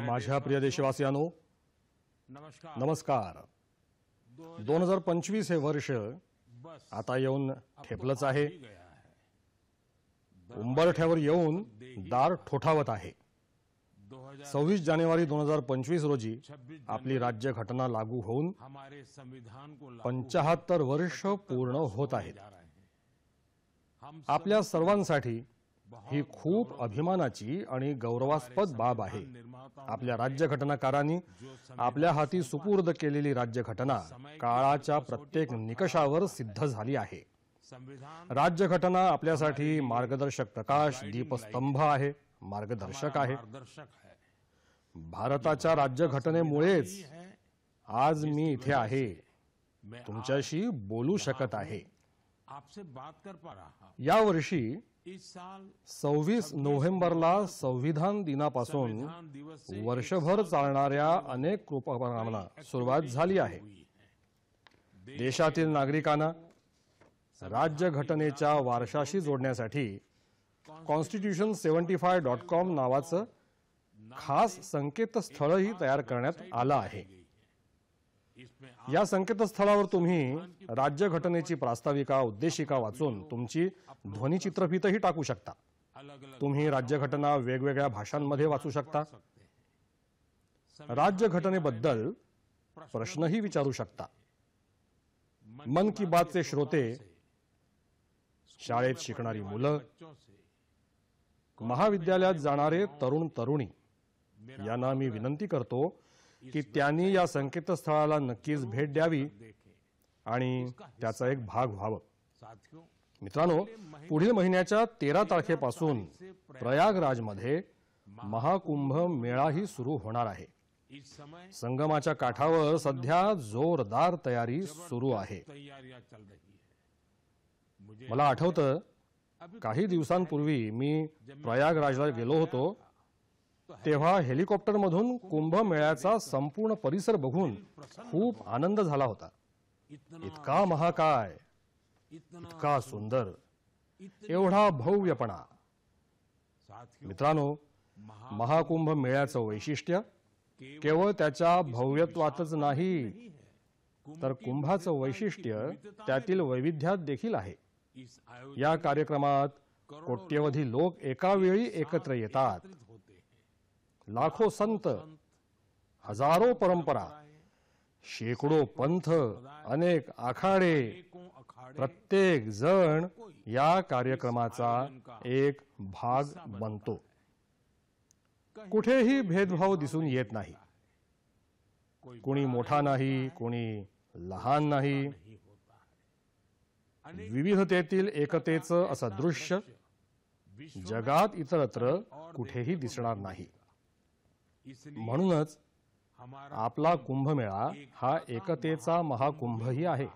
माझ्या प्रिय देशवासियांनो, नमस्कार। 2025 हे वर्ष आता येऊन ठेपलंच आहे। उंबरठ्यावर येऊन दार ठोठावत आहे। 26 जानेवारी 2025 रोजी आपली राज्यघटना लागू होऊन 75 वर्ष पूर्ण होत आहेत। आपल्या सर्वांसाठी ही खूप अभिमानाची आणि गौरवास्पद बाब आहे। आपल्या राज्यघटनाकारांनी आपल्या हाती सुपूर्द केलेली राज्यघटना काळाच्या प्रत्येक निकषावर सिद्ध झाली आहे। राज्यघटना आपल्यासाठी मार्गदर्शक प्रकाश, दीपस्तंभ आहे, मार्गदर्शक आहे। भारताच्या राज्यघटनेमुळेच आज मी इथे आहे, तुमच्याशी बोलू शकत आहे। या वर्षी 26 नोव्हेंबरला संविधान दिनापासून वर्षभर चालणाऱ्या अनेक उपक्रमांना सुरुवात झाली आहे। देशातील नागरिकांना राज्यघटनेच्या वारशाशी जोडण्यासाठी constitution75.com नावाचं खास संकेतस्थळही तयार करण्यात आलं आहे। या संकेतस्थळावर तुम्ही राज्यघटनेची प्रास्ताविका, उद्देशिका वाचून तुमची ध्वनिचित्रफीतही टाकू शकता। तुम्ही राज्यघटना वेगवेगळ्या भाषांमध्ये वाचू शकता। राज्यघटनेबद्दल प्रश्नही विचारू शकता। मन की बातचे श्रोते, शाळेत शिकणारी मुलं, महाविद्यालयात जाणारे तरुण तरुणी यांना मी विनंती करतो की त्यांनी या संकेतस्थळाला नक्कीच भेट द्यावी आणि त्याचा एक भाग व्हावं। मित्रांनो, पुढील महिन्याच्या 13 तारखेपासून प्रयागराजमध्ये महाकुंभ मेळाही सुरू होणार आहे। संगमाच्या काठावर सध्या जोरदार तयारी सुरू आहे। मला आठवतं, काही दिवसांपूर्वी मी प्रयागराजला गेलो होतो, तेव्हा हेलिकॉप्टरमधून कुंभ मेळ्याचा संपूर्ण परिसर बघून खूप आनंद झाला होता। इतका महाकाय, इतका सुंदर, एवढा भव्यपणा। मित्रांनो, महाकुंभ मेळ्याचं वैशिष्ट्य केवळ त्याच्या भव्यत्वातच नाही, तर कुंभाचं वैशिष्ट्य त्यातील वैविध्यात देखील आहे। या कार्यक्रमात कोट्यवधी लोक एका वेळी एकत्र येतात। लाखो संत, हजारो परंपरा, शेकडो पंथ, अनेक आखाडे, प्रत्येक जण या कार्यक्रमाचा एक भाग बनतो। कुठेही भेदभाव दिसून येत नाही। कोणी मोठा नाही, कोणी लहान नाही। विविधतेतील एकतेचं असं दृश्य जगात इतरत्र कुठेही दिसणार नाही। म्हणूनच आपला कुंभमेळा हा एकतेचा महाकुंभही आहे।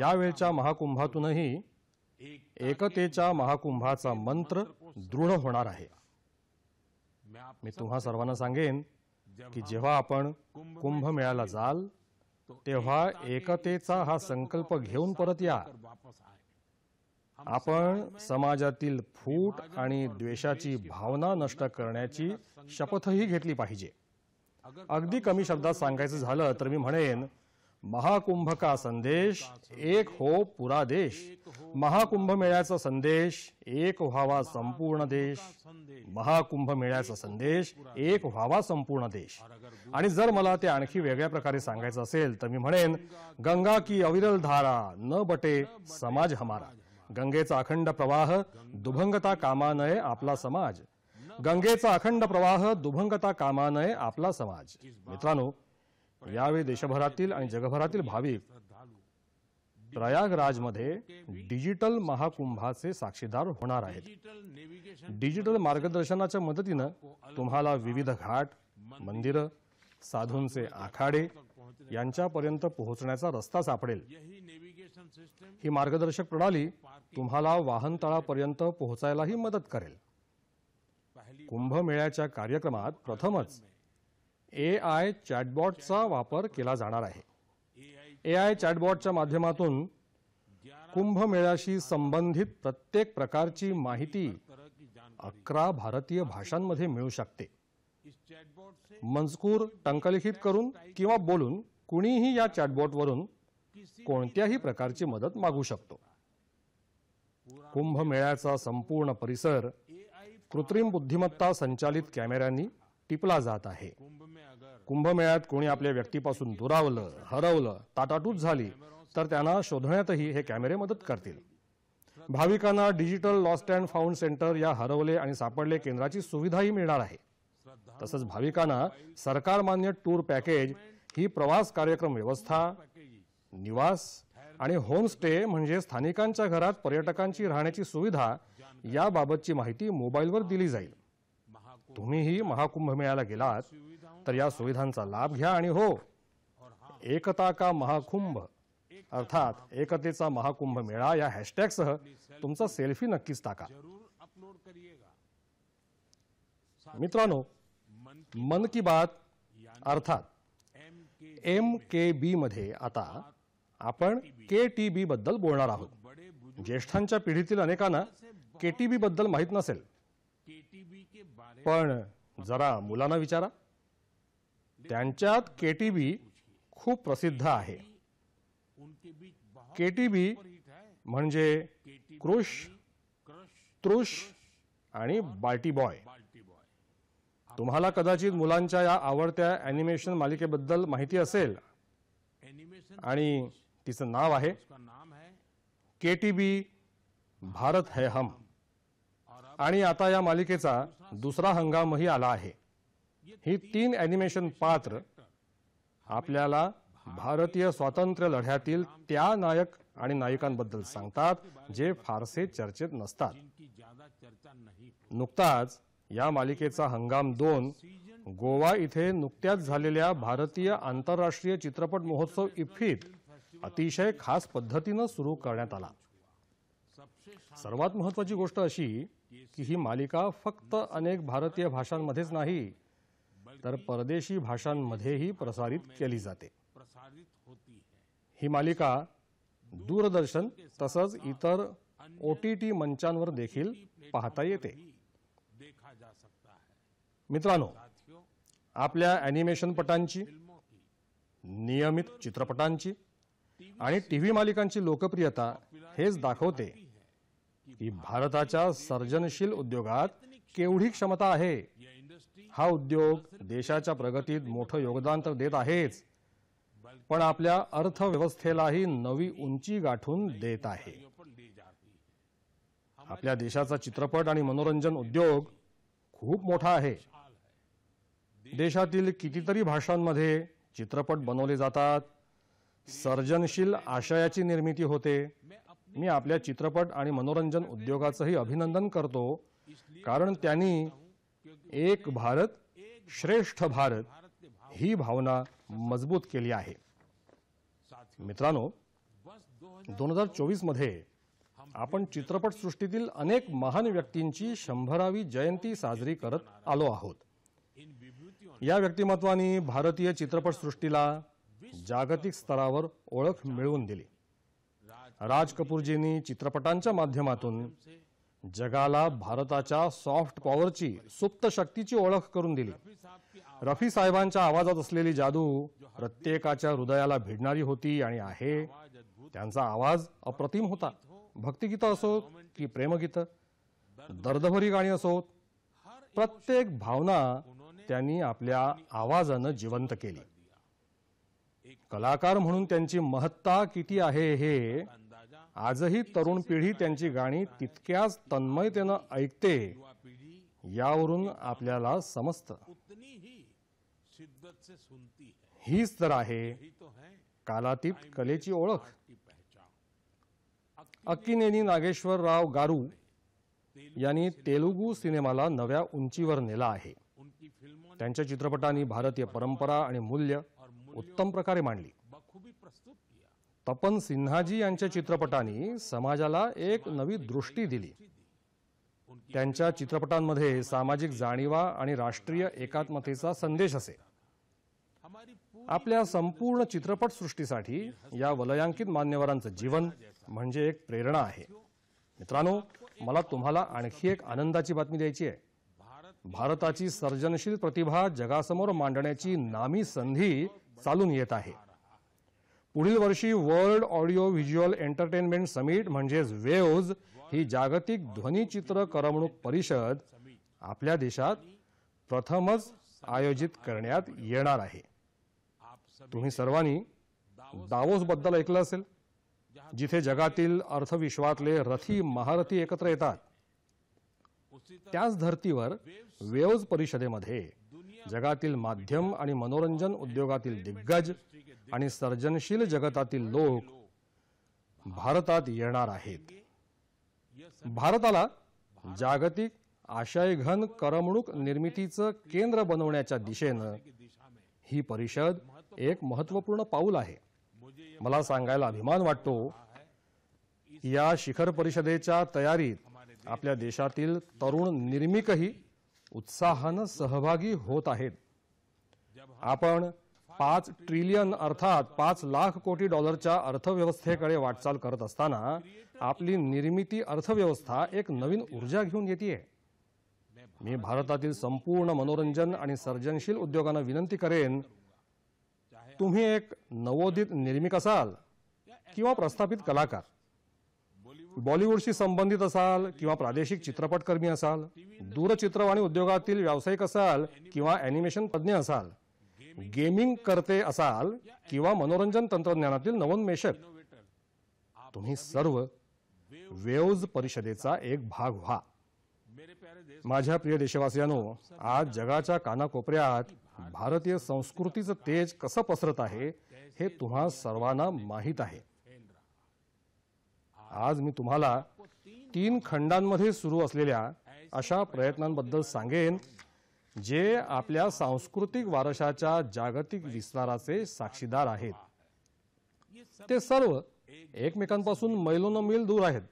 यावेळच्या महाकुंभातूनही एकतेच्या महाकुंभाचा मंत्र दृढ होणार आहे। मी तुम्हा सर्वांना सांगेन की जेव्हा आपण कुंभमेळ्याला जाल तेव्हा एकतेचा हा संकल्प घेऊन परत या। आपण समाजातील फूट आणि द्वेषाची भावना नष्ट करण्याची शपथही घेतली पाहिजे। अगदी कमी शब्दात सांगायचं झालं तर मी म्हणेन, महाकुंभ का संदेश एक हो पूरा देश। महाकुंभ मेळ्याचा संदेश एक व्हावा संपूर्ण देश। महाकुंभ मेळ्याचा संदेश एक व्हावा संपूर्ण देश। आणि जर मला ते आणखी वेगळ्या प्रकारे सांगायचं असेल तर मी म्हणेन, गंगा की अविरल धारा न बटे समाज हमारा। गंगेचा अखंड प्रवाह दुभंगता कामा नये आपला समाज। गंगेचा अखंड प्रवाह दुभंगता कामा नये आपला समाज। मित्रांनो, यावेळी देशभरातील आणि जगभरातील भाविक प्रयागराजमध्ये डिजिटल महाकुंभाचे साक्षीदार होणार आहेत। डिजिटल मार्गदर्शनाच्या मदतीने तुम्हाला विविध घाट, मंदिरं, साधूंचे आखाडे यांच्यापर्यंत पोहोचण्याचा रस्ता सापडेल. ही मार्गदर्शक प्रणाली तुम्हाला वाहनतळापर्यंत पोहोचायलाही मदत करेल. कुंभमेळ्याच्या कार्यक्रमात प्रथमच AI चॅटबॉटचा वापर केला जाणार आहे. AI चॅटबॉटच्या माध्यमातून कुंभमेळ्याशी संबंधित प्रत्येक प्रकारची माहिती 11 भारतीय भाषांमध्ये मिळू शकते. मजकूर टंकलिखित करून किंवा बोलून कुणीही या चॅटबॉटवरून कोणत्याही प्रकारची मदत मागू शकतो. कुंभमेळ्याचा संपूर्ण परिसर कृत्रिम बुद्धिमत्ता संचालित कॅमेऱ्यांनी टिपला जात आहे. कुंभमेळ्यात कोणी आपल्या व्यक्तीपासून दुरावलं, हरवलं, ताटाटूट झाली तर त्यांना शोधण्यातही हे कॅमेरे मदत करतील. भाविकांना digital lost and found centre या हरवले आणि सापडले केंद्राची सुविधाही मिळणार आहे. तसंच भाविकांना सरकार मान्य टूर पॅकेज ही प्रवास कार्यक्रम व्यवस्था, निवास आणि होमस्टे म्हणजे स्थानिकांच्या घरात पर्यटकांची राहण्याची सुविधा याबाबतची माहिती मोबाईलवर दिली जाईल. तुम्हीही महाकुंभमेळ्याला गेलात तर या सुविधांचा लाभ घ्या आणि हो, एकता का महाकुंभ अर्थात एकतेचा महाकुंभ मेळा या हॅशटॅगसह तुमचा सेल्फी नक्कीच टाका. मित्रांनो, मन की बात अर्थात MKB मध्ये आता आपण KTB बद्दल बोलणार आहोत. ज्येष्ठांच्या पिढीतील अनेकांना KTB बद्दल माहित नसेल, पण जरा मुलांना विचारा, त्यांच्यात KTB खूप प्रसिद्ध आहे. KTB म्हणजे क्रुश, त्रुश आणि बाल्टी बॉय. तुम्हाला कदाचित मुलांच्या या आवडत्या ॲनिमेशन मालिकेबद्दल माहिती असेल आणि तिचं नाव आहे KTB भारत है हम. आणि आता या मालिकेचा दुसरा हंगामही आला आहे. ही 3 ॲनिमेशन पात्र आपल्याला भारतीय स्वातंत्र्य लढ्यातील त्या नायक आणि नायिकांबद्दल सांगतात जे फारसे चर्चेत नसतात. नुकताच या मालिकेचा हंगाम 2 गोवा इथे नुकत्याच झालेल्या भारतीय आंतरराष्ट्रीय चित्रपट महोत्सव इफ्फीत अतिशय खास पद्धतीनं सुरू करण्यात आला. सर्वात महत्त्वाची गोष्ट अशी की ही मालिका फक्त अनेक भारतीय भाषांमध्येच नाही तर परदेशी भाषांमध्येही प्रसारित केली जाते. ही मालिका दूरदर्शन तसंच इतर OTT मंचांवर देखील पाहता येते. मित्रांनो, आपल्या ॲनिमेशन पटांची, नियमित चित्रपटांची आणि TV मालिकांची लोकप्रियता हेच दाखवते की भारताच्या सर्जनशील उद्योगात केवढी क्षमता आहे. हा उद्योग देशाच्या प्रगतीत मोठं योगदान तर देत आहेच, पण आपल्या अर्थव्यवस्थेलाही नवी उंची गाठून देत आहे. आपल्या देशाचा चित्रपट आणि मनोरंजन उद्योग खूप मोठा आहे. देशातील कितीतरी भाषांमध्ये चित्रपट बनवले जातात. सर्जनशील आशयाची निर्मिती होते. मी आपल्या चित्रपट आणि मनोरंजन उद्योगाचंही अभिनंदन करतो, कारण त्यांनी एक भारत श्रेष्ठ भारत ही भावना मजबूत केली आहे. मित्रांनो, 2024 मध्ये आपण चित्रपट सृष्टीतील अनेक महान व्यक्तींची 100वी जयंती साजरी करत आलो आहोत. या व्यक्तिमत्वांनी भारतीय चित्रपट सृष्टीला जागतिक स्तरावर ओळख मिळवून दिली. राज कपूरजींनी चित्रपटांच्या माध्यमातून जगाला भारताच्या सॉफ्ट पॉवरची, सुप्त शक्तीची ओळख करून दिली. रफी साहेबांच्या आवाजात असलेली जादू प्रत्येकाच्या हृदयाला भिडणारी होती आणि आहे. त्यांचा आवाज अप्रतिम होता. भक्तिगीतं असोत की प्रेमगीतं, दर्दभरी गाणी असोत, प्रत्येक भावना त्यांनी आपल्या आवाजानं जिवंत केली. कलाकार म्हणून त्यांची महत्ता किती आहे हे आजही तरुण पिढी त्यांची गाणी तितक्याच तन्मयतेनं ऐकते. यावरून आपल्याला समजतं. हीच तर आहे कालातीत कलेची ओळख. अक्किनेनी नागेश्वरराव गारू यांनी तेलुगू सिनेमाला नव्या उंचीवर नेला आहे. त्यांच्या चित्रपटांनी भारतीय परंपरा आणि मूल्य उत्तम प्रकारे मांडली. बखूबी प्रस्तुत किया. तपन सिन्हाजी यांच्या चित्रपटांनी समाजाला एक नवी दृष्टी दिली. त्यांच्या चित्रपटांमध्ये सामाजिक जाणीवा आणि राष्ट्रीय एकात्मतेचा संदेश असे. हमारी आपल्या संपूर्ण चित्रपट सृष्टीसाठी या वलयांकित मान्यवरांचं जीवन म्हणजे एक प्रेरणा आहे. मित्रांनो, मला तुम्हाला आणखी एक आनंदाची बातमी द्यायची आहे. भारताची सर्जनशील प्रतिभा जगासमोर मांडण्याची नामी संधी चालून येत आहे. पुढील वर्षी world audio visual entertainment summit म्हणजेच वेव्ज ही जागतिक ध्वनिचित्र करमणूक परिषद आपल्या देशात प्रथमच आयोजित करण्यात येणार आहे. तुम्ही सर्वांनी दावोस बद्दल ऐकलं असेल, जिथे जगातील अर्थविश्वातले रथी महारथी एकत्र येतात. त्याच धर्तीवर वेव्ज परिषदेमध्ये जगातील माध्यम आणि मनोरंजन उद्योगातील दिग्गज आणि सर्जनशील जगतातील लोक भारतात येणार आहेत. भारताला जागतिक आशयघन करमणूक निर्मितीचं केंद्र बनवण्याच्या दिशेनं ही परिषद एक महत्त्वपूर्ण पाऊल आहे. मला सांगायला अभिमान वाटतो, या शिखर परिषदेच्या तयारीत आपल्या देशातील तरुण निर्मिकही उत्साहानं सहभागी होत आहेत. आपण 5 ट्रिलियन अर्थात 5 लाख कोटी डॉलरच्या अर्थव्यवस्थेकडे वाटचाल करत असताना आपली निर्मिती अर्थव्यवस्था एक नवीन ऊर्जा घेऊन येते. मी भारतातील संपूर्ण मनोरंजन आणि सर्जनशील उद्योगांना विनंती करेन, तुम्ही एक नवोदित निर्मिक असाल किंवा प्रस्थापित कलाकार, बॉलिवूडशी संबंधित असाल किंवा प्रादेशिक चित्रपटकर्मी असाल, दूरचित्रवाणी उद्योगातील व्यावसायिक असाल किंवा ॲनिमेशन तज्ज्ञ असाल, गेमिंग करते असाल किंवा मनोरंजन तंत्रज्ञानातील नवोन्मेषक, तुम्ही सर्व वेव्ज परिषदेचा एक भाग व्हा. माझ्या प्रिय देशवासियांनो, आज जगाच्या कानाकोपऱ्यात भारतीय संस्कृतीचं तेज कसं पसरत आहे हे तुम्हा सर्वांना माहीत आहे. आज मी तुम्हाला 3 खंडांमध्ये सुरू असलेल्या अशा प्रयत्नांबद्दल सांगेन, जे आपल्या सांस्कृतिक वारशाच्या जागतिक विस्ताराचे साक्षीदार आहेत. ते सर्व एकमेकांपासून मैलोनमैल दूर आहेत,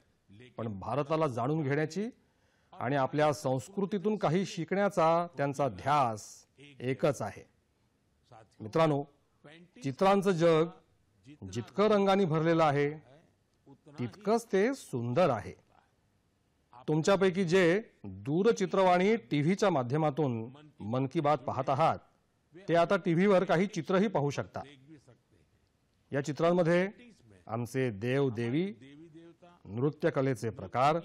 पण भारताला जाणून घेण्याची आणि आपल्या संस्कृतीतून काही शिकण्याचा त्यांचा ध्यास एकच आहे. मित्रांनो, चित्रांचं जग जितकं रंगांनी भरलेलं आहे तितकंच ते सुंदर आहे. तुमच्यापैकी जे दूरचित्रवाणी टीव्हीच्या माध्यमातून मन की बात पाहत आहात, ते आता टीव्हीवर काही चित्रही पाहू शकता. या चित्रांमध्ये आमचे देव देवी, नृत्य कलेचे प्रकार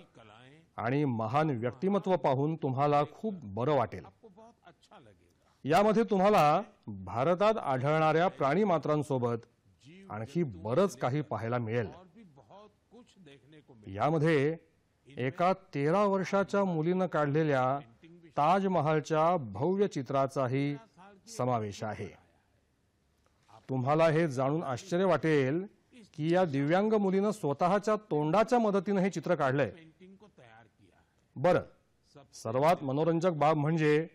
आणि महान व्यक्तिमत्व पाहून तुम्हाला खूप बरं वाटेल. यामध्ये तुम्हाला भारतात आढळणाऱ्या प्राणीमात्रांसोबत आणखी बरंच काही पाहायला मिळेल. यामध्ये एका 13 वर्षाच्या मुलीनं काढलेल्या ताजमहालच्या भव्य चित्राचाही समावेश आहे. तुम्हाला हे जाणून आश्चर्य वाटेल की या दिव्यांग मुलीनं स्वतःच्या तोंडाच्या मदतीने हे चित्र काढलंय. बरं, सर्वात मनोरंजक बाब म्हणजे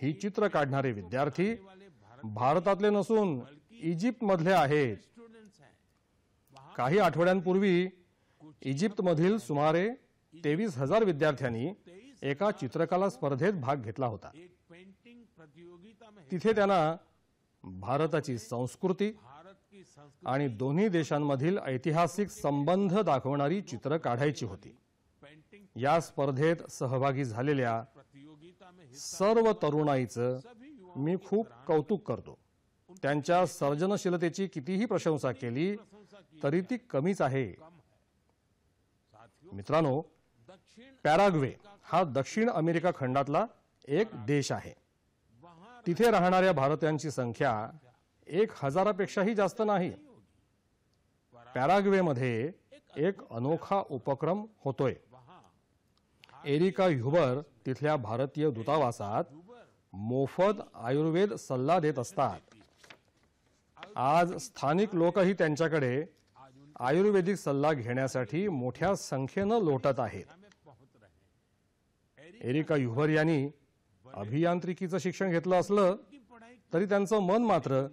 ही चित्र काढणारे विद्यार्थी भारतातले नसून इजिप्तमधले आहेत. काही आठवड्यांपूर्वी इजिप्तमधील सुमारे 23,000 विद्यार्थ्यांनी एका चित्रकला स्पर्धेत भाग घेतला होता. तिथे त्यांना भारताची संस्कृती आणि दोन्ही देशांमधील ऐतिहासिक संबंध दाखवणारी चित्र काढायची होती. या स्पर्धेत सहभागी झालेल्या सर्व तरुणाईचं मी खूप कौतुक करतो. त्यांच्या सर्जनशीलतेची कितीही प्रशंसा केली तरी ती कमीच आहे. मित्रांनो, पॅराग्वे हा दक्षिण अमेरिका खंडातला एक देश आहे. तिथे राहणाऱ्या भारतीयांची संख्या 1,000पेक्षाही जास्त नाही. पॅराग्वेमध्ये एक अनोखा उपक्रम होतोय. एरिका ह्युबर तिथल्या भारतीय दूतावासात मोफत आयुर्वेद सल्ला देत असतात. आज स्थानिक लोकही त्यांच्याकडे आयुर्वेदिक सल्ला घेण्यासाठी मोठ्या संख्येनं लोटत आहेत. एरिका ह्युबर यांनी अभियांत्रिकीचं शिक्षण घेतलं असलं की पढ़ाई तरी त्यांचं मन मात्र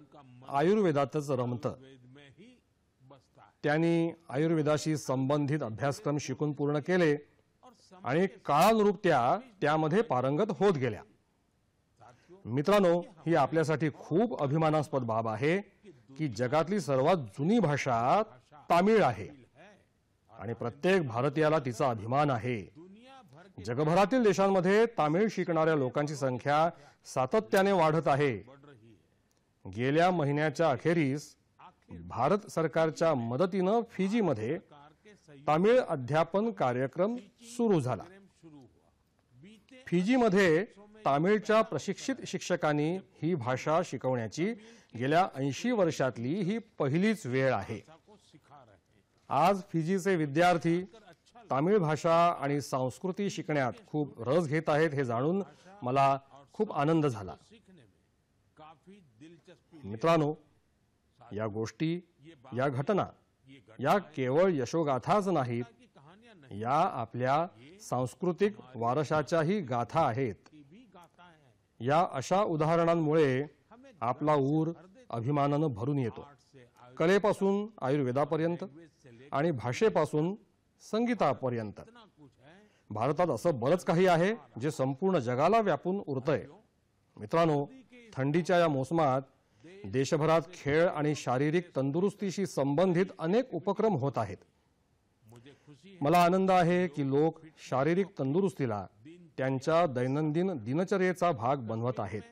आयुर्वेदातच रमतं. में ही बसता है त्यांनी आयुर्वेदाशी संबंधित अभ्यासक्रम शिकून पूर्ण केले और आणि काळानुरूप त्यामध्ये पारंगत होत गेल्या. मित्रांनो, ही आपल्यासाठी खूप अभिमानास्पद बाब आहे की जगातली सर्वात जुनी भाषा तामिळ आहे आणि प्रत्येक भारतीयाला तिचा अभिमान आहे. दुनिया भर जगभरातील देशांमध्ये तामिळ शिकणाऱ्या लोकांची संख्या सातत्याने वाढत आहे. बढ़ रही है. गेल्या महिन्याच्या अखेरीस भारत सरकारच्या मदतीनं फिजीमध्ये कार के सहयोग तामिळ अध्यापन कार्यक्रम सुरू झाला. शुरू हुआ. बीते फिजीमध्ये तामिळच्या प्रशिक्षित शिक्षकांनी ही भाषा शिकवण्याची गेल्या 80 वर्षातली ही पहिलीच वेळ आहे. को सिखा रहे हैं. आज फिजीचे विद्यार्थी तामिळ भाषा आणि संस्कृती शिकण्यात खूप रस घेत आहेत हे जाणून मला खूप आनंद झाला. सीखने में काफी दिलचस्पी मित्रांनो, या गोष्टी, या घटना या केवळ यशोगाथाच नाहीत, की कहानियां नहीं या आपल्या सांस्कृतिक वारशाच्याही गाथा आहेत. की भी गाता है. या अशा उदाहरणांमुळे आपला ऊर अभिमानानं भरून येतो. से कलेपासून आयुर्वेदापर्यंत आणि भाषेपासून संगीतापर्यंत इतना कुछ है. भारतात असं बरंच काही आहे जे संपूर्ण जगाला व्यापून उरतंय. मित्रांनो, थंडीच्या या मोसमात देशभरात खेळ आणि शारीरिक तंदुरुस्तीशी संबंधित अनेक उपक्रम होत आहेत. मुझे खुशी मला आनंद आहे की लोक शारीरिक तंदुरुस्तीला त्यांच्या दैनंदिन दिनचर्येचा भाग बनवत आहेत.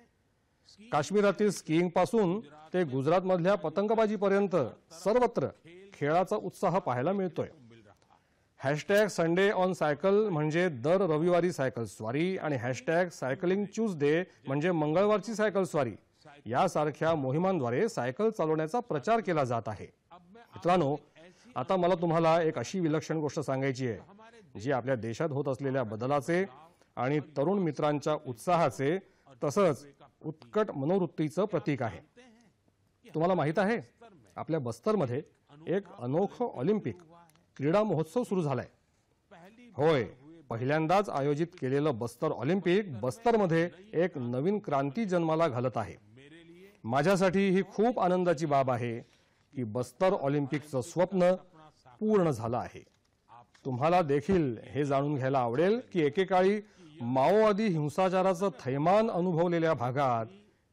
काश्मीरातील स्कीइंग पासून ते गुजरातमधल्या पतंगबाजीपर्यंत सर्वत्र खेळाचा उत्साह पाहायला मिळतोय. मिल रहा है. हॅशटॅग संडे ऑन सायकल म्हणजे दर रविवारी सायकल स्वारी आणि हॅशटॅग सायकलिंग ट्यूजडे म्हणजे मंगळवारची सायकल स्वारी यासारख्या मोहिमांद्वारे सायकल चालवण्याचा प्रचार केला जात आहे. अब मैं मित्रांनो, आता मला तुम्हाला एक अशी विलक्षण गोष्ट सांगायची आहे जी आपल्या देशात होत असलेल्या बदलाचे आणि तरुण मित्रांच्या उत्साहाचे तसंच उत्कट मनोवृत्तीचं प्रतीक आहे. तुम्हाला माहित आहे, आपल्या बस्तरमध्ये एक अनोखं ऑलिम्पिक क्रीडा महोत्सव सुरू झालाय. पहली होय, पहिल्यांदाच आयोजित केलेलं बस्तर ऑलिम्पिक बस्तरमध्ये एक नवीन क्रांती जन्माला घालत आहे. मेरे लिए माझ्यासाठी ही खूप आनंदाची बाब आहे की बस्तर ऑलिम्पिकचं स्वप्न पूर्ण झालं आहे. तुम्हाला देखील हे जाणून घ्यायला आवडेल की एकेकाळी माओवादी हिंसाचाराचं थैमान अनुभवलेल्या भागात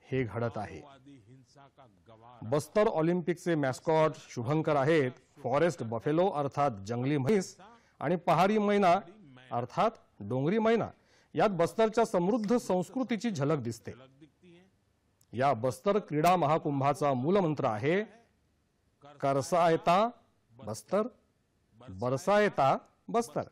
हे घडत आहे. आदि हिंसा का गवाह बस्तर ऑलिम्पिकचे मॅस्कॉट शुभंकर आहेत फॉरेस्ट बफेलो अर्थात जंगली म्हैस आणि पहाडी मैना अर्थात डोंगरी मैना. यात बस्तरच्या समृद्ध संस्कृतीची झलक दिसते. दिखती है. या बस्तर क्रीडा महाकुंभाचा मूलमंत्र आहे करसायता बस्तर बरसायता बस्तर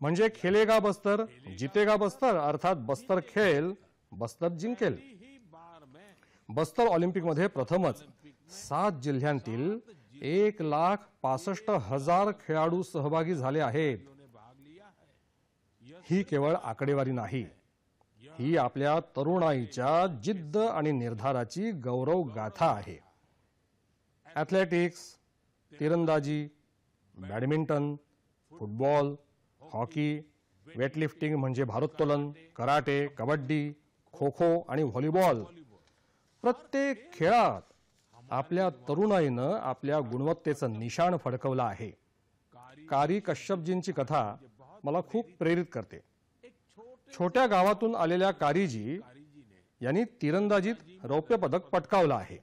म्हणजे खेलेगा बस्तर जितेगा बस्तर अर्थात बस्तर खेळ बस्तर जिंकेल. ही बार में बस्तर ऑलिम्पिकमध्ये प्रथमच 7 जिल्ह्यांतील 1,65,000 खेळाडू सहभागी झाले आहेत. उन्होंने भाग लिया है. ही केवळ आकडेवारी नाही, ही आपल्या तरुणाईच्या जिद्द आणि निर्धाराची गौरव गाथा आहे. ॲथलेटिक्स, तिरंदाजी, बॅडमिंटन, फुटबॉल, हॉकी, वेटलिफ्टिंग म्हणजे भारोत्तोलन, कराटे, कबड्डी, खो खो आणि व्हॉलीबॉल प्रत्येक खेळात आपल्या तरुणाईनं आपल्या गुणवत्तेचं निशाण फडकवलं आहे. कारी कश्यपजींची कथा मला खूप प्रेरित करते. एक छोटे छोट्या गावातून आलेल्या कारीजी कारीजी ने यांनी तिरंदाजीत रौप्य पदक पटकावलं आहे.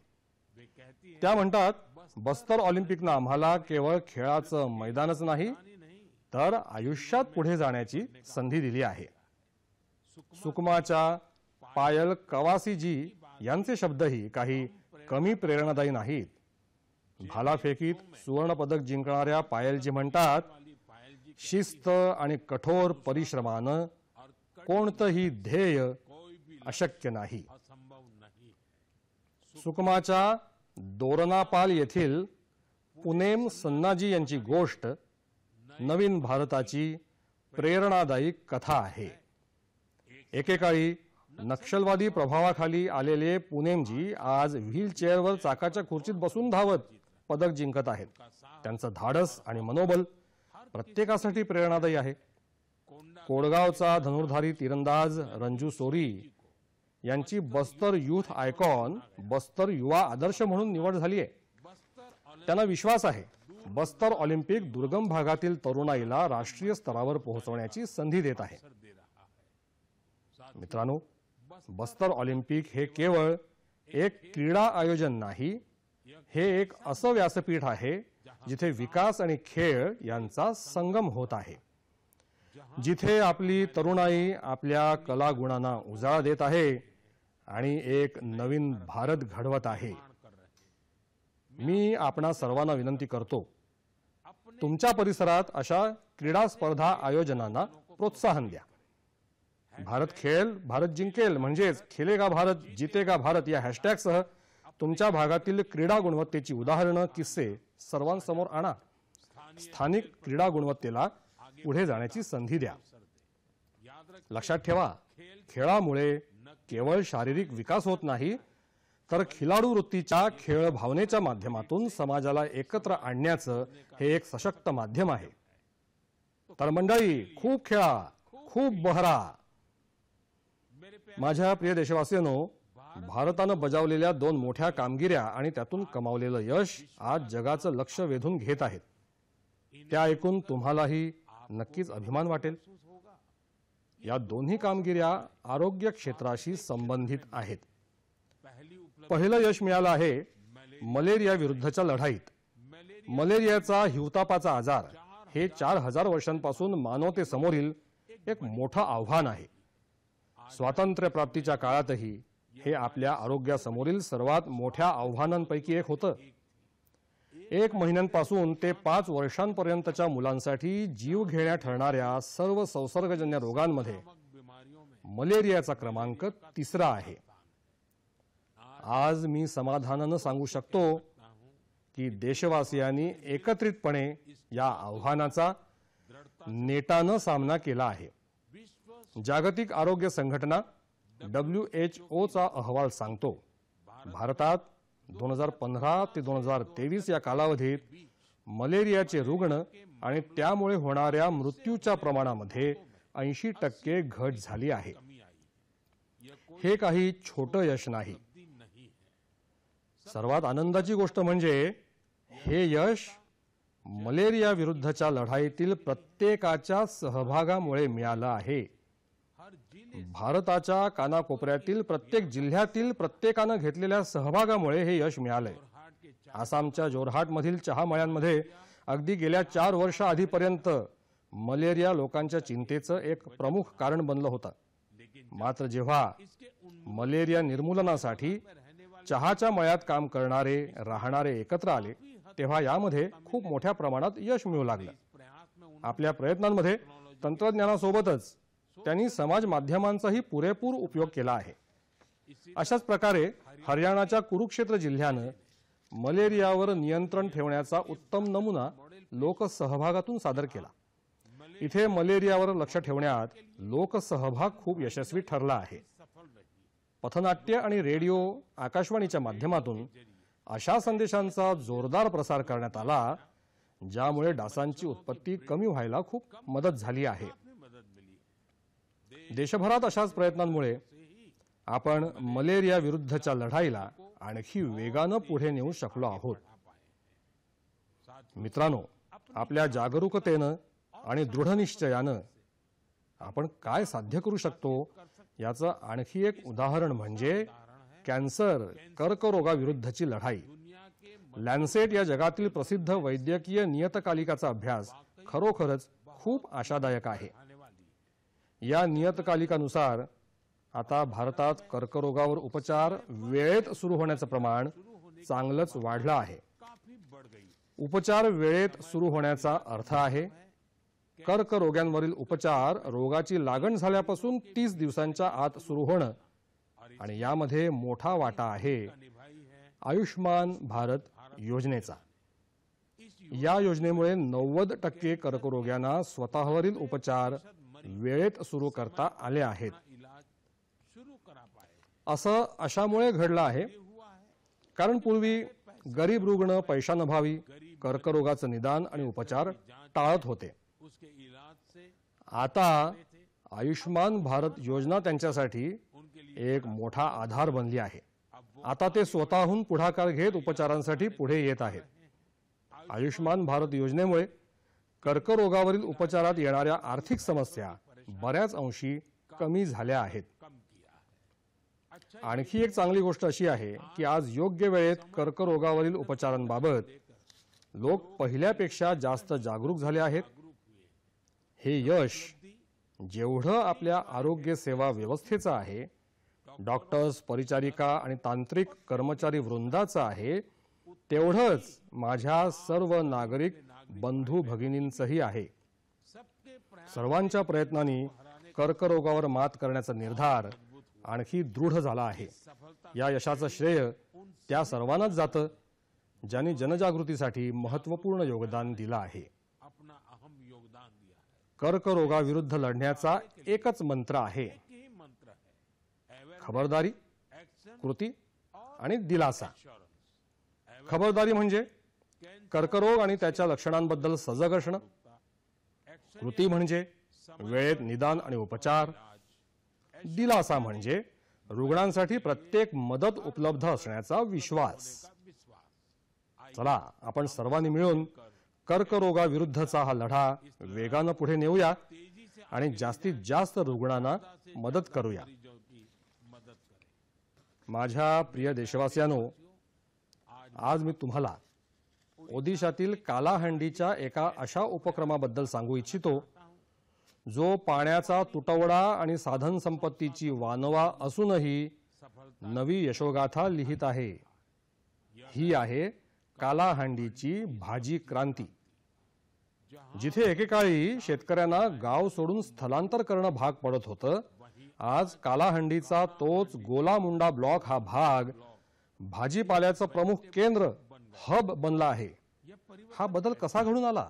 वे कहती है त्या म्हणतात, बस्तर ऑलिम्पिकनं आम्हाला केवळ खेळाचं मैदानच नाही नहीं तर आयुष्यात पुढे जाण्याची संधी दिली आहे. सुकमाच्या पायल कवासीजी यांचे शब्दही काही कमी प्रेरणादायी नाहीत. भालाफेकीत सुवर्ण पदक जिंकणाऱ्या पायलजी म्हणतात, वाली पायल जी शिस्त आणि कठोर परिश्रमानं और कोणतंही ध्येय कोई भी अशक्य नाही. असंभव नहीं है. सुकमाच्या दोरनापाल येथील पुनेम सन्नाजी यांची गोष्ट नवीन भारताची प्रेरणादायी कथा आहे. एकेकाळी नक्षलवादी प्रभावाखाली आलेले पुनेमजी आज व्हीलचेअरवर चाकाच्या खुर्चीत बसून धावत पदक जिंकत आहेत. त्यांचं धाडस आणि मनोबल प्रत्येकासाठी प्रेरणादायी आहे. कोडगावचा धनुर्धारी तिरंदाज रंजू सोरी यांची बस्तर यूथ आयकॉन, बस्तर युवा आदर्श म्हणून निवड झाली आहे. त्यांना विश्वास आहे बस्तर ऑलिम्पिक दुर्गम भागातील तरुणाईला राष्ट्रीय स्तरावर पोहोचवण्याची संधी देत आहे. मित्रांनो, बस्तर ऑलिम्पिक हे केवळ एक क्रीडा आयोजन नाही, हे एक असं व्यासपीठ आहे जिथे विकास आणि खेळ यांचा संगम होत आहे, जिथे आपली तरुणाई आपल्या कलागुणांना उजाळा देत आहे आणि एक नवीन भारत घडवत आहे. मी आपणा सर्वांना विनंती करतो, तुमच्या परिसरात अशा क्रीडा स्पर्धा आयोजनांना प्रोत्साहन द्या. भारत खेळेल, भारत जिंकेल म्हणजेच खेलेगा भारत, जीतेगा भारत या हॅशटॅगसह तुमच्या भागातील क्रीडा गुणवत्तेची उदाहरणं, किस्से सर्वांसमोर आणा. स्थानिक क्रीडा गुणवत्तेला पुढे जाण्याची संधी द्या. लक्षात ठेवा, खेळामुळे केवळ शारीरिक विकास होत नाही, तर खिलाडू वृत्तीच्या खेळ भावनेच्या माध्यमातून समाजाला एकत्र आणण्याचं हे एक सशक्त माध्यम आहे. तर मंडळी, खूप खेळा, खूप बहरा. माझ्या प्रिय देशवासियांनो, भारतानं बजावलेल्या 2 मोठ्या कामगिऱ्या आणि त्यातून कमावलेलं यश आज जगाचं लक्ष वेधून घेत आहेत. त्या ऐकून तुम्हालाही नक्कीच अभिमान वाटेल. या दोन्ही कामगिऱ्या आरोग्य क्षेत्राशी संबंधित आहेत. पहिलं यश मिळालं आहे मलेरिया विरुद्धच्या लढाईत. मलेरियाचा हिवतापाचा आजार हे 4000 वर्षांपासून मानवतेसमोरील एक मोठं आव्हान आहे. स्वातंत्र्य प्राप्तीच्या काळातही हे आपल्या आरोग्यासमोरील सर्वात मोठ्या आव्हानांपैकी एक होतं. 1 महिन्यांपासून ते 5 वर्षांपर्यंतच्या मुलांसाठी जीवघेण्या ठरणाऱ्या सर्व संसर्गजन्य रोगांमध्ये मलेरियाचा क्रमांक 3रा आहे. आज मी समाधानानं सांगू शकतो की देशवासियांनी एकत्रितपणे या आव्हानाचा नेटानं सामना केला आहे. जागतिक आरोग्य संघटना WHO अहवाल सांगतो, भारतात 2015 ते 2023 या कालावधीत मलेरियाचे रुग्ण आणि त्यामुळे होणाऱ्या मृत्यूच्या प्रमाणामध्ये 80% घट झाली आहे. हे काही छोटं यश नाही. सर्वात आनंदाची गोष्ट म्हणजे हे यश मलेरिया विरुद्धच्या लढाईतील प्रत्येकाच्या सहभागामुळे मिळालं आहे. भारताच्या कानाकोपऱ्यातील प्रत्येक जिल्ह्यातील प्रत्येकानं घेतलेल्या सहभागामुळे हे यश मिळालंय. आसामच्या जोरहाटमधील चहा मळ्यांमध्ये अगदी गेल्या 4 वर्ष आधीपर्यंत मलेरिया लोकांच्या चिंतेचं एक प्रमुख कारण बनलं होतं. मात्र जेव्हा मलेरिया निर्मूलनासाठी चहाच्या मळ्यात काम करणारे राहणारे एकत्र आले, तेव्हा यामध्ये खूप मोठ्या प्रमाणात यश मिळू लागलं. आपल्या प्रयत्नांमध्ये तंत्रज्ञानासोबतच त्यांनी समाज माध्यमांचाही पुरेपूर उपयोग केला आहे. अशाच प्रकारे हरियाणाच्या कुरुक्षेत्र जिल्ह्यानं मलेरियावर नियंत्रण ठेवण्याचा उत्तम नमुना लोकसहभागातून सादर केला. इथे मलेरियावर लक्ष ठेवण्यात लोकसहभाग खूप यशस्वी ठरला आहे. पथनाट्य आणि रेडिओ, आकाशवाणीच्या माध्यमातून अशा संदेशांचा जोरदार प्रसार करण्यात आला, ज्यामुळे डासांची उत्पत्ती कमी व्हायला खूप मदत झाली आहे. देशभरात अशाच प्रयत्नांमुळे आपण मलेरिया विरुद्धच्या लढाईला आणखी वेगानं पुढे नेऊ शकलो आहोत. मित्रांनो, आपल्या जागरूकतेनं आणि दृढनिश्चयानं आपण काय साध्य करू शकतो याचं आणखी एक उदाहरण म्हणजे कॅन्सर, कर्करोगाविरुद्धची लढाई. लॅन्सेट या जगातील प्रसिद्ध वैद्यकीय नियतकालिकाचा अभ्यास खरोखरच खूप आशादायक आहे. या नियतकालिकानुसार आता भारतात कर्करोगावर उपचार वेळेत सुरू होण्याचं प्रमाण चांगलंच वाढलं आहे. उपचार वेळेत सुरू होण्याचा अर्थ आहे कर्करोग्यांवरील उपचार रोगाची लागण झाल्यापासून 30 दिवसांच्या आत सुरू होणं. आणि यामध्ये मोठा वाटा आहे आयुष्मान भारत योजनेचा. या योजनेमुळे 90% कर्करोग्यांना स्वतःवरील उपचार वेळेत सुरू करता आले आहेत. असं अशामुळे घडलं आहे कारण पूर्वी गरीब रुग्ण पैशानभावी कर्करोगाचं निदान आणि उपचार टाळत होते. आता आयुष्मान भारत योजना त्यांच्यासाठी एक मोठा आधार बनली आहे. आता ते स्वतःहून पुढाकार घेत उपचारांसाठी पुढे येत आहेत. आयुष्मान भारत योजनेमुळे कर्करोगावरील उपचारात येणाऱ्या आर्थिक समस्या बऱ्याच अंशी कमी झाल्या आहेत. आणखी एक चांगली गोष्ट अशी आहे की आज योग्य वेळेत कर्करोगावरील उपचारांबाबत लोक पहिल्यापेक्षा जास्त जागरूक झाले आहेत. हे यश जेवढं आपल्या आरोग्य सेवा व्यवस्थेचं आहे, डॉक्टर्स, परिचारिका आणि तांत्रिक कर्मचारी वृंदाचं आहे, तेवढंच माझ्या सर्व नागरिक बंधू भगिनींचंही आहे. सर्वांच्या प्रयत्नांनी कर्करोगावर मात करण्याचा निर्धार आणखी दृढ झाला आहे. या यशाचं श्रेय त्या सर्वांनाच जातं ज्यांनी जनजागृतीसाठी महत्त्वपूर्ण योगदान दिलं आहे. कर्करोगाविरुद्ध लढण्याचा एकच मंत्र आहे, खबरदारी, कृती आणि दिलासा. खबरदारी म्हणजे कर्करोग आणि त्याच्या लक्षणांबद्दल सजग असणं. कृती म्हणजे वेळेत निदान आणि उपचार. दिलासा म्हणजे रुग्णांसाठी प्रत्येक मदत उपलब्ध असण्याचा विश्वास. चला आपण सर्वांनी मिळून कर्करोगाविरुद्धचा हा लढा वेगानं पुढे नेऊया आणि जास्तीत जास्त रुग्णांना मदत करूया. माझ्या प्रिय देशवासियांनो, आज मी तुम्हाला ओदिशातील कालाहंडीच्या एका अशा उपक्रमाबद्दल सांगू इच्छितो जो पाण्याचा तुटवडा आणि साधन संपत्तीची वानवा असूनही नवी यशोगाथा लिहित आहे. ही आहे कालाहंडीची भाजी क्रांती. जिथे एकेकाळी शेतकऱ्यांना गाव सोडून स्थलांतर करणं भाग पडत होतं, आज कालाहंडीचा तोच गोलामुंडा ब्लॉक हा भाग भाजीपाल्याचं प्रमुख केंद्र, हब बनला आहे. हा बदल कसा घडून आला?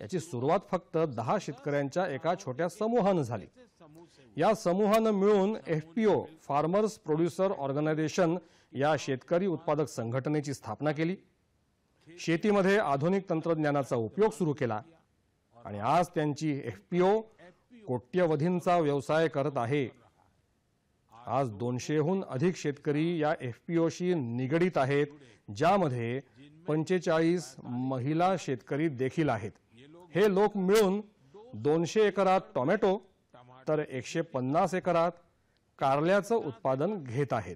याची सुरुवात फक्त 10 शेतकऱ्यांच्या एका छोट्या समूहानं झाली. या समूहानं मिळून FPO, फार्मर्स प्रोड्युसर ऑर्गनायझेशन या शेतकरी उत्पादक संघटनेची स्थापना केली. शेतीमध्ये आधुनिक तंत्रज्ञानाचा उपयोग सुरू केला आणि आज त्यांची FPO कोट्यवधींचा व्यवसाय करत आहे. आज 200हून अधिक शेतकरी या FPOशी निगडीत आहेत, ज्यामध्ये 45 महिला शेतकरी देखील आहेत. हे लोक मिळून 200 एकरात टोमॅटो तर 150 एकरात कारल्याचं उत्पादन घेत आहेत.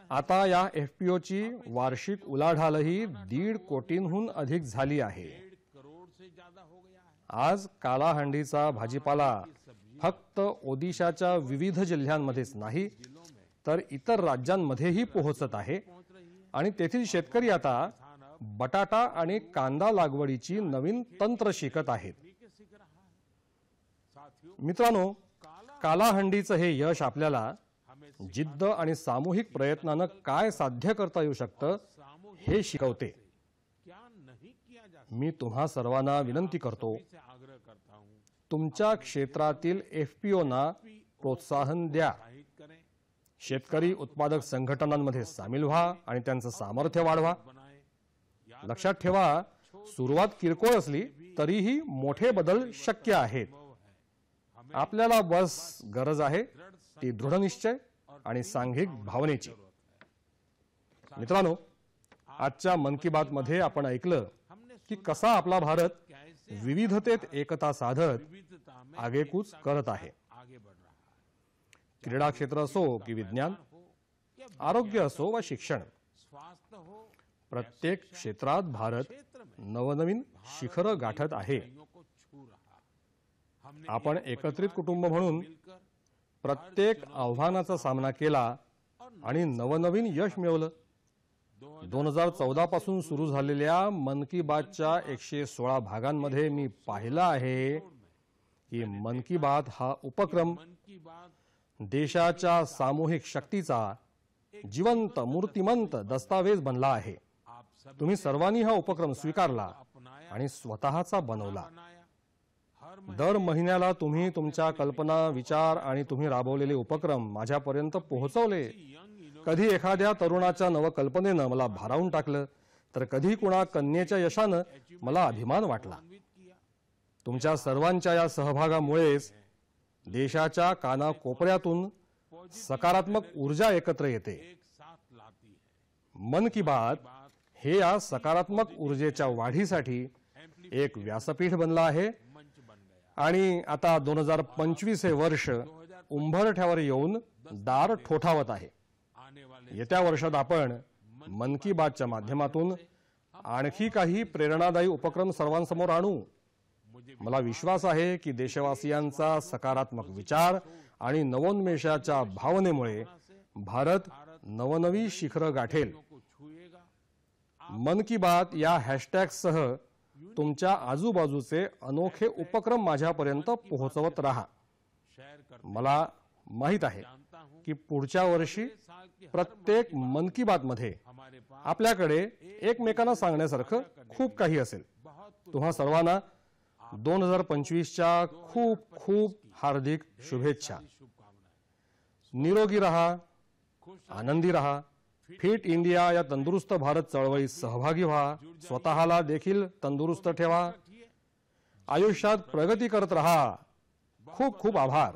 आता या FPOची वार्षिक उलाढालही 1.5 कोटींहून अधिक झाली आहे. आज कालाहंडीचा भाजीपाला फक्त ओदिशाच्या विविध जिल्ह्यांमध्येच नाही तर इतर राज्यांमध्येही पोहोचत आहे आणि तेथील शेतकरी आता बटाटा आणि कांदा लागवडीची नवीन तंत्र शिकत आहेत. मित्रांनो, कालाहंडीचं हे यश आपल्याला जिद्द आणि सामूहिक प्रयत्नानं काय साध्य करता येऊ शकतं हे शिकवते. मी तुम्हा सर्वांना विनंती करतो, तुमच्या क्षेत्रातील FPOना प्रोत्साहन द्या. शेतकरी उत्पादक संघटनांमध्ये सामील व्हा आणि त्यांचं सामर्थ्य वाढवा. लक्षात ठेवा, सुरुवात किरकोळ असली तरीही मोठे बदल शक्य आहेत. आपल्याला बस गरज आहे ती दृढनिश्चय आणि सांघिक भावनेची. मित्रांनो, आजच्या मन की बात मध्ये आपण ऐकलं की कसा आपला भारत विविधतेत एकता साधत आगेकूच करत आहे. क्रीडा क्षेत्र असो की विज्ञान, आरोग्य असो वा शिक्षण, प्रत्येक क्षेत्रात भारत नवनवीन शिखरं गाठत आहे. आपण एकत्रित कुटुंब म्हणून प्रत्येक आव्हानाचा सामना केला आणि नवनवीन यश मिळवलं. 2014 पासून सुरू झालेल्या मन की बातच्या 116 भागांमध्ये मी पाहिलं आहे की मन की बात हा उपक्रम देशाच्या सामूहिक शक्तीचा जिवंत मूर्तिमंत दस्तावेज बनला आहे. तुम्ही सर्वांनी हा उपक्रम स्वीकारला आणि स्वतःचा बनवला. दर महिन्याला तुम्ही तुमच्या कल्पना, विचार आणि तुम्ही राबवलेले उपक्रम माझ्यापर्यंत पोहोचवले. कधी एखाद्या तरुणाच्या नवकल्पनेनं मला भारावून टाकलं तर कधी कुणा कन्येच्या यशानं मला अभिमान वाटला. तुमच्या सर्वांच्या या सहभागामुळेच देशाच्या कानाकोपऱ्यातून सकारात्मक ऊर्जा एकत्र येते. एक साथ लाती है. मन की बात हे या सकारात्मक ऊर्जेच्या वाढीसाठी एक व्यासपीठ बनलं आहे मंच बन गया. आणि आता 2025 हे वर्ष उंबरठ्यावर येऊन दार ठोठावत आहे. आने वाले येत्या वर्षात आपण मन की बातच्या माध्यमातून आणखी काही प्रेरणादायी उपक्रम सर्वांसमोर आणू. मला विश्वास आहे की देशवासियांचा सकारात्मक विचार आणि नवोन्मेषाच्या भावनेमुळे भारत नवनवी शिखरं गाठेल. को छुएगा. मन की बात या हॅशटॅगसह तुमच्या आजूबाजूचे अनोखे उपक्रम माझ्यापर्यंत पोहोचवत राहा. शेयर कर मला माहित आहे जानता हूं की पुढच्या वर्षी साल की प्रत्येक मन की बात मध्ये हमारे पास आपल्याकडे एकमेकांना सांगण्यासारखं खूप काही असेल. बहुत तुम्हा सर्वांना 2025च्या खूप खूप हार्दिक शुभेच्छा. शुभकामनाएं. निरोगी रहा, खुश आनंदी रहा. फिट इंडिया या तंदुरुस्त भारत चळवळीत सहभागी व्हा. स्वतःला देखील तंदुरुस्त ठेवा. रखिए. आयुष्यात प्रगती करत रहा. खूप खूप आभार.